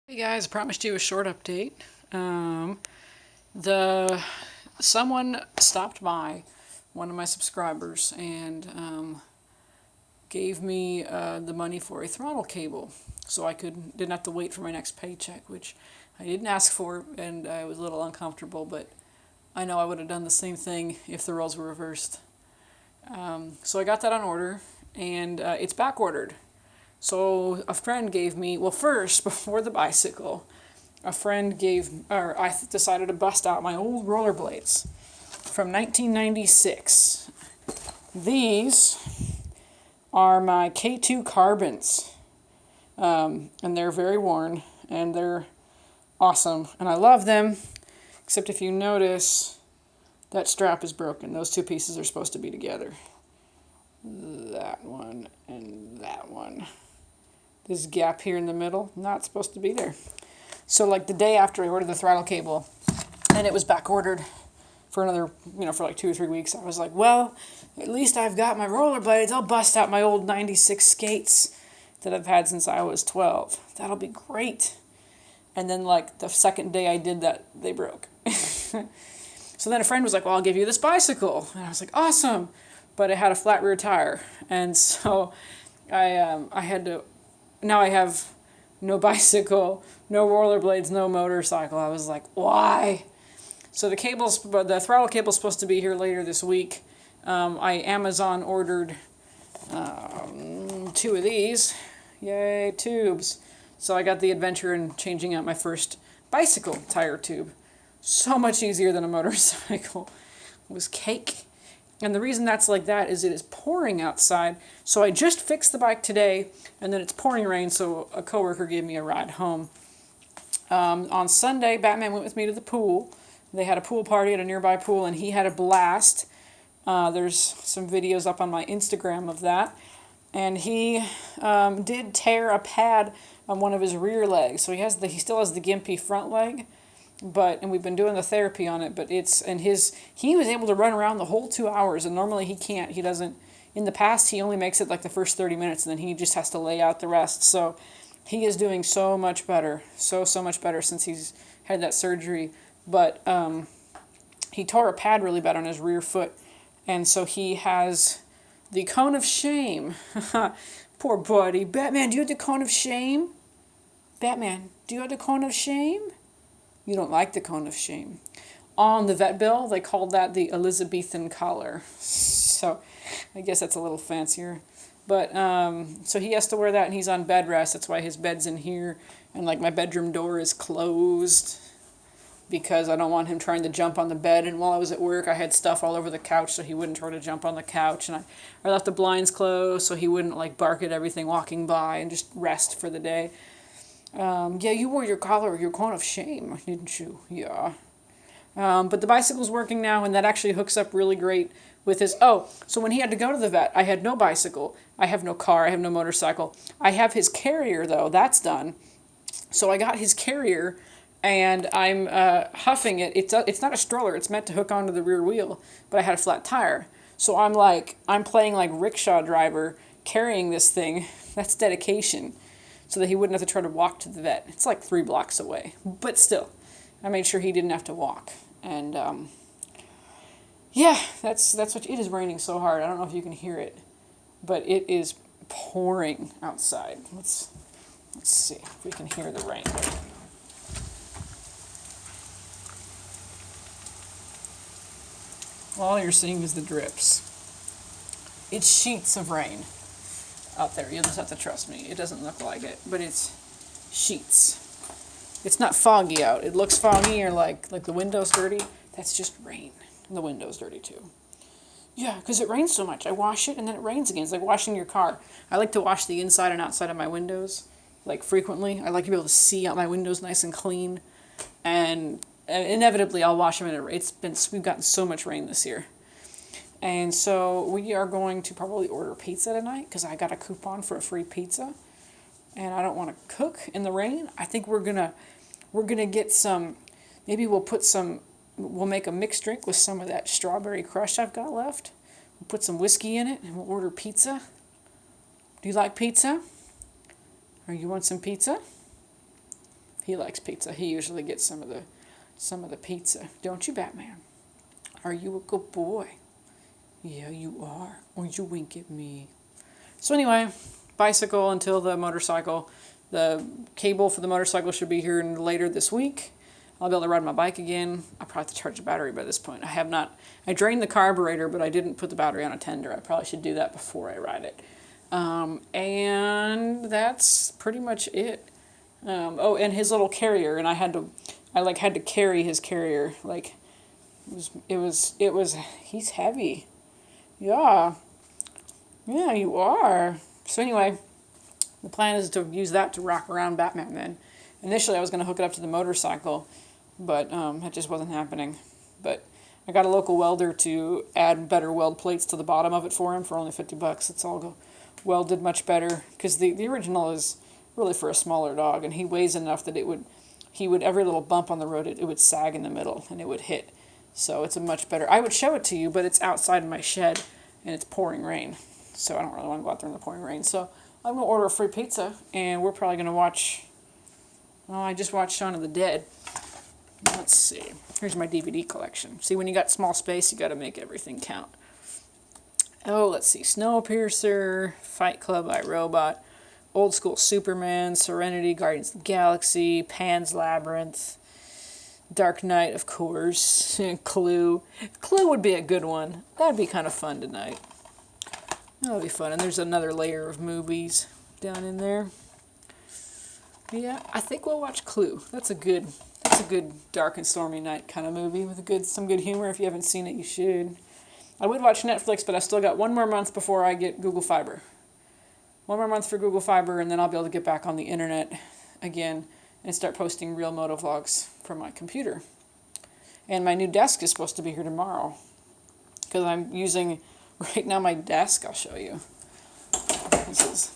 Hey guys, I promised you a short update. The someone stopped by, one of my subscribers, and gave me the money for a throttle cable, so I didn't have to wait for my next paycheck, which I didn't ask for, and I was a little uncomfortable. But I know I would have done the same thing if the roles were reversed. So I got that on order, and it's back ordered. So a friend gave me, well, first before the bicycle, a friend gave, or I decided to bust out my old rollerblades from 1996. These are my K2 carbons, and they're very worn, and they're awesome, and I love them, except if you notice, that strap is broken. Those two pieces are supposed to be together. That one and that one. This gap here in the middle, not supposed to be there. So like the day after I ordered the throttle cable, and it was back ordered for another, for like 2 or 3 weeks, I was like, well, at least I've got my rollerblades. I'll bust out my old 96 skates that I've had since I was 12. That'll be great. And then like the second day I did that, they broke. So then a friend was like, well, I'll give you this bicycle. And I was like, awesome. But it had a flat rear tire. And so I had to, now I have no bicycle, no rollerblades, no motorcycle. I was like, why? So the throttle cable's supposed to be here later this week. I Amazon ordered 2 of these. Yay, tubes. So I got the adventure in changing out my first bicycle tire tube. So much easier than a motorcycle. It was cake. And the reason that's like that is it is pouring outside. So I just fixed the bike today, and then it's pouring rain, so a coworker gave me a ride home. On Sunday, Batman went with me to the pool. They had a pool party at a nearby pool, and he had a blast. There's some videos up on my Instagram of that. And he did tear a pad on one of his rear legs. So he still has the gimpy front leg. And we've been doing the therapy on it, but he was able to run around the whole 2 hours, and normally he can't. He doesn't. In the past, he only makes it like the first 30 minutes, and then he just has to lay out the rest. So he is doing so much better, so much better since he's had that surgery. But he tore a pad really bad on his rear foot, and so he has the cone of shame. Poor buddy. Batman, do you have the cone of shame? Batman, do you have the cone of shame? You don't like the cone of shame. On the vet bill, they called that the Elizabethan collar. So I guess that's a little fancier. But so he has to wear that, and he's on bed rest. That's why his bed's in here. And like my bedroom door is closed because I don't want him trying to jump on the bed. And while I was at work, I had stuff all over the couch so he wouldn't try to jump on the couch. And I left the blinds closed so he wouldn't like bark at everything walking by and just rest for the day. Yeah, you wore your collar, your cone of shame, didn't you? Yeah. But the bicycle's working now, and that actually hooks up really great with his... Oh, so when he had to go to the vet, I had no bicycle. I have no car. I have no motorcycle. I have his carrier, though. That's done. So I got his carrier, and I'm huffing it. It's not a stroller. It's meant to hook onto the rear wheel, but I had a flat tire. So I'm playing like rickshaw driver, carrying this thing. That's dedication. So that he wouldn't have to try to walk to the vet. It's like 3 blocks away. But still, I made sure he didn't have to walk. And, yeah, that's what... It is raining so hard. I don't know if you can hear it. But it is pouring outside. Let's see if we can hear the rain. All you're seeing is the drips. It's sheets of rain out there. You'll just have to trust me. It doesn't look like it, but it's sheets. It's not foggy out. It looks foggy or like the window's dirty. That's just rain. And the window's dirty too. Yeah, because it rains so much. I wash it and then it rains again. It's like washing your car. I like to wash the inside and outside of my windows, like frequently. I like to be able to see out my windows nice and clean. And inevitably I'll wash them we've gotten so much rain this year. And so we are going to probably order pizza tonight because I got a coupon for a free pizza. And I don't want to cook in the rain. I think we're gonna get some, maybe we'll make a mixed drink with some of that strawberry crush I've got left. We'll put some whiskey in it and we'll order pizza. Do you like pizza? Or you want some pizza? He likes pizza. He usually gets some of the pizza. Don't you, Batman? Are you a good boy? Yeah, you are. Won't you wink at me? So anyway, bicycle until the motorcycle. The cable for the motorcycle should be here later this week. I'll be able to ride my bike again. I'll probably have to charge the battery by this point. I have not. I drained the carburetor, but I didn't put the battery on a tender. I probably should do that before I ride it. And that's pretty much it. Oh, and his little carrier, and I had to carry his carrier. Like, it was, he's heavy. Yeah. Yeah, you are. So anyway, the plan is to use that to rock around Batman then. Initially, I was going to hook it up to the motorcycle, but that just wasn't happening. But I got a local welder to add better weld plates to the bottom of it for him for only $50. It's all welded much better, because the original is really for a smaller dog, and he weighs enough that he would every little bump on the road, it would sag in the middle and it would hit. So it's a much better. I would show it to you, but it's outside in my shed and it's pouring rain, so I don't really want to go out there in the pouring rain. So I'm going to order a free pizza, and we're probably going to watch. Oh, I just watched Shaun of the Dead. Let's see. Here's my DVD collection. See, when you got small space, you got to make everything count. Oh, let's see. Snowpiercer, Fight Club, iRobot, Old School Superman, Serenity, Guardians of the Galaxy, Pan's Labyrinth, Dark Knight, of course, Clue. Clue would be a good one. That'd be kind of fun tonight. That'll be fun. And there's another layer of movies down in there. Yeah, I think we'll watch Clue. That's a good dark and stormy night kind of movie with some good humor. If you haven't seen it, you should. I would watch Netflix, but I still got one more month before I get Google Fiber. One more month for Google Fiber, and then I'll be able to get back on the internet again and start posting real moto vlogs from my computer. And my new desk is supposed to be here tomorrow, because I'm using right now my desk. I'll show you. This is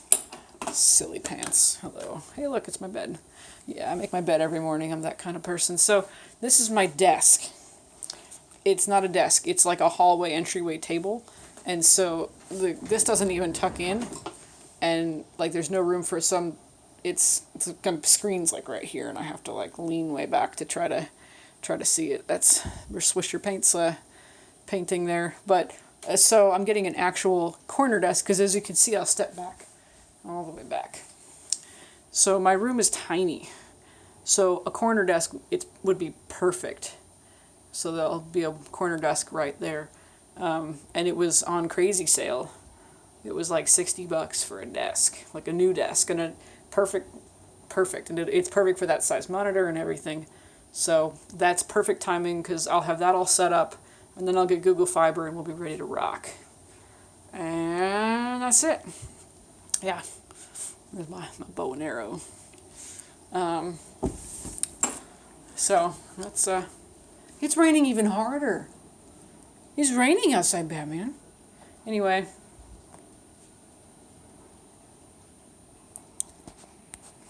silly pants. Hello. Hey, look, it's my bed. Yeah, I make my bed every morning. I'm that kind of person. So this is my desk. It's not a desk. It's like a hallway entryway table. And so this doesn't even tuck in. And like there's no room for some, it's kind of screens like right here. And I have to like lean way back to try to see it. That's where Swisher Paint's painting there. But so I'm getting an actual corner desk, because as you can see, I'll step back all the way back. So my room is tiny. So a corner desk, it would be perfect. So there'll be a corner desk right there. And it was on crazy sale. It was like $60 for a desk, like a new desk, and a perfect. And it's perfect for that size monitor and everything. So that's perfect timing, because I'll have that all set up, and then I'll get Google Fiber and we'll be ready to rock. And that's it. Yeah, there's my bow and arrow. So that's it's raining even harder. It's raining outside, Batman. Anyway,